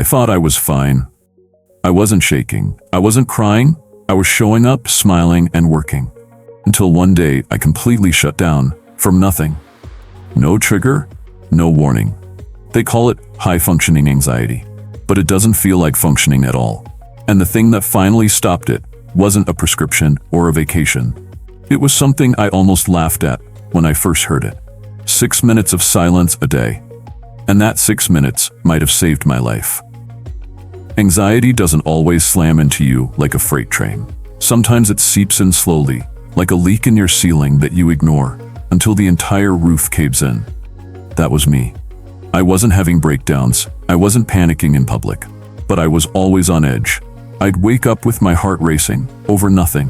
I thought I was fine. I wasn't shaking. I wasn't crying. I was showing up, smiling, and working. Until one day, I completely shut down, from nothing. No trigger, no warning. They call it high-functioning anxiety, but it doesn't feel like functioning at all. And the thing that finally stopped it wasn't a prescription or a vacation. It was something I almost laughed at when I first heard it. 6 minutes of silence a day. And that 6 minutes might have saved my life. Anxiety doesn't always slam into you like a freight train. Sometimes it seeps in slowly, like a leak in your ceiling that you ignore until the entire roof caves in. That was me. I wasn't having breakdowns. I wasn't panicking in public, but I was always on edge. I'd wake up with my heart racing over nothing.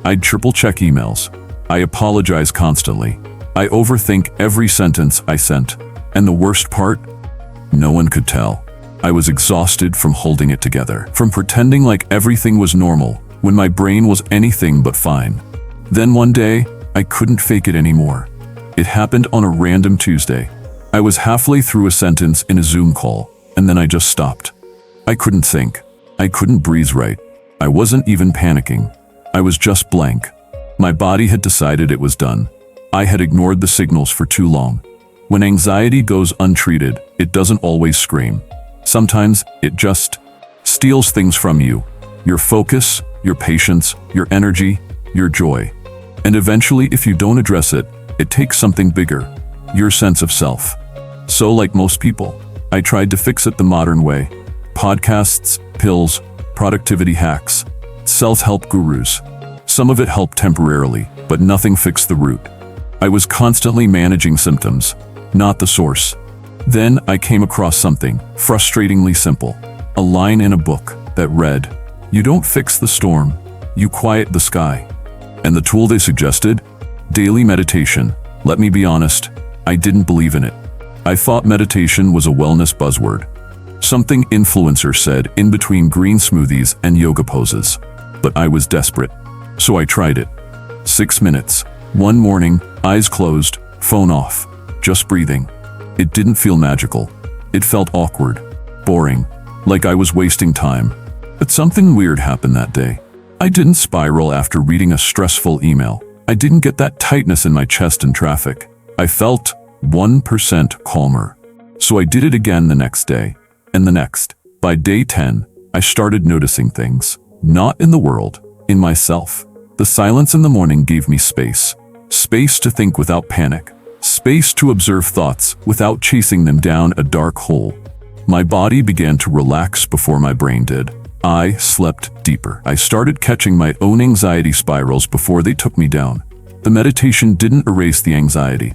I'd triple-check emails. I apologize constantly. I overthink every sentence I sent. And the worst part? No one could tell. I was exhausted from holding it together, from pretending like everything was normal when my brain was anything but fine. Then one day, I couldn't fake it anymore. It happened on a random Tuesday. I was halfway through a sentence in a Zoom call, and then I just stopped. I couldn't think. I couldn't breathe right. I wasn't even panicking. I was just blank. My body had decided it was done. I had ignored the signals for too long. When anxiety goes untreated, it doesn't always scream. Sometimes it just steals things from you. Your focus, your patience, your energy, your joy. And eventually, if you don't address it, it takes something bigger, your sense of self. So like most people, I tried to fix it the modern way. Podcasts, pills, productivity hacks, self-help gurus. Some of it helped temporarily, but nothing fixed the root. I was constantly managing symptoms, not the source. Then I came across something frustratingly simple, a line in a book that read, "You don't fix the storm, you quiet the sky." And the tool they suggested? Daily meditation. Let me be honest, I didn't believe in it. I thought meditation was a wellness buzzword. Something influencer said in between green smoothies and yoga poses. But I was desperate. So I tried it. 6 minutes. One morning, eyes closed, phone off, just breathing. It didn't feel magical. It felt awkward, boring, like I was wasting time. But something weird happened that day. I didn't spiral after reading a stressful email. I didn't get that tightness in my chest in traffic. I felt 1% calmer. So I did it again the next day, and the next. By day 10, I started noticing things. Not in the world, in myself. The silence in the morning gave me space. Space to think without panic. Space to observe thoughts without chasing them down a dark hole. My body began to relax before my brain did. I slept deeper. I started catching my own anxiety spirals before they took me down. The meditation didn't erase the anxiety.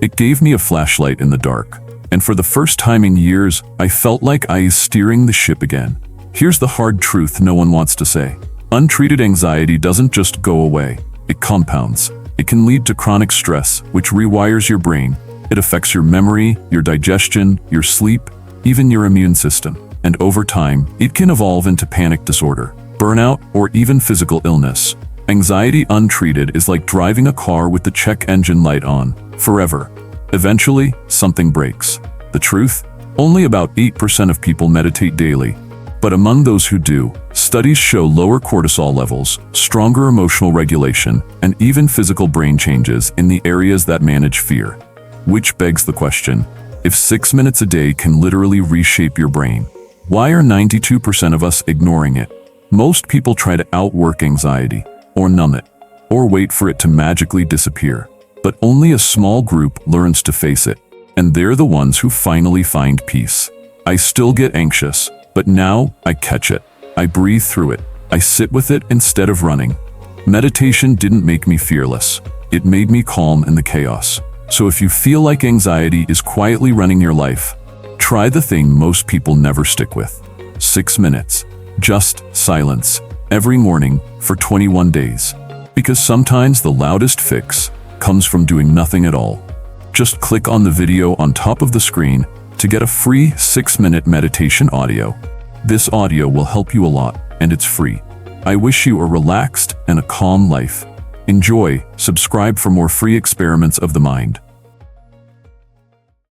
It gave me a flashlight in the dark. And for the first time in years, I felt like I was steering the ship again. Here's the hard truth no one wants to say. Untreated anxiety doesn't just go away. It compounds. It can lead to chronic stress, which rewires your brain. It affects your memory, your digestion, your sleep, even your immune system. And over time, it can evolve into panic disorder, burnout, or even physical illness. Anxiety untreated is like driving a car with the check engine light on, forever. Eventually, something breaks. The truth? Only about 8% of people meditate daily. But among those who do, studies show lower cortisol levels, stronger emotional regulation, and even physical brain changes in the areas that manage fear. Which begs the question, if 6 minutes a day can literally reshape your brain, why are 92% of us ignoring it? Most people try to outwork anxiety, or numb it, or wait for it to magically disappear. But only a small group learns to face it, and they're the ones who finally find peace. I still get anxious, but now I catch it. I breathe through it. I sit with it instead of running. Meditation didn't make me fearless. It made me calm in the chaos. So if you feel like anxiety is quietly running your life, try the thing most people never stick with. 6 minutes. Just silence. Every morning for 21 days. Because sometimes the loudest fix comes from doing nothing at all. Just click on the video on top of the screen to get a free 6-minute meditation audio. This audio will help you a lot, and it's free. I wish you a relaxed and a calm life. Enjoy. Subscribe for more free experiments of the mind.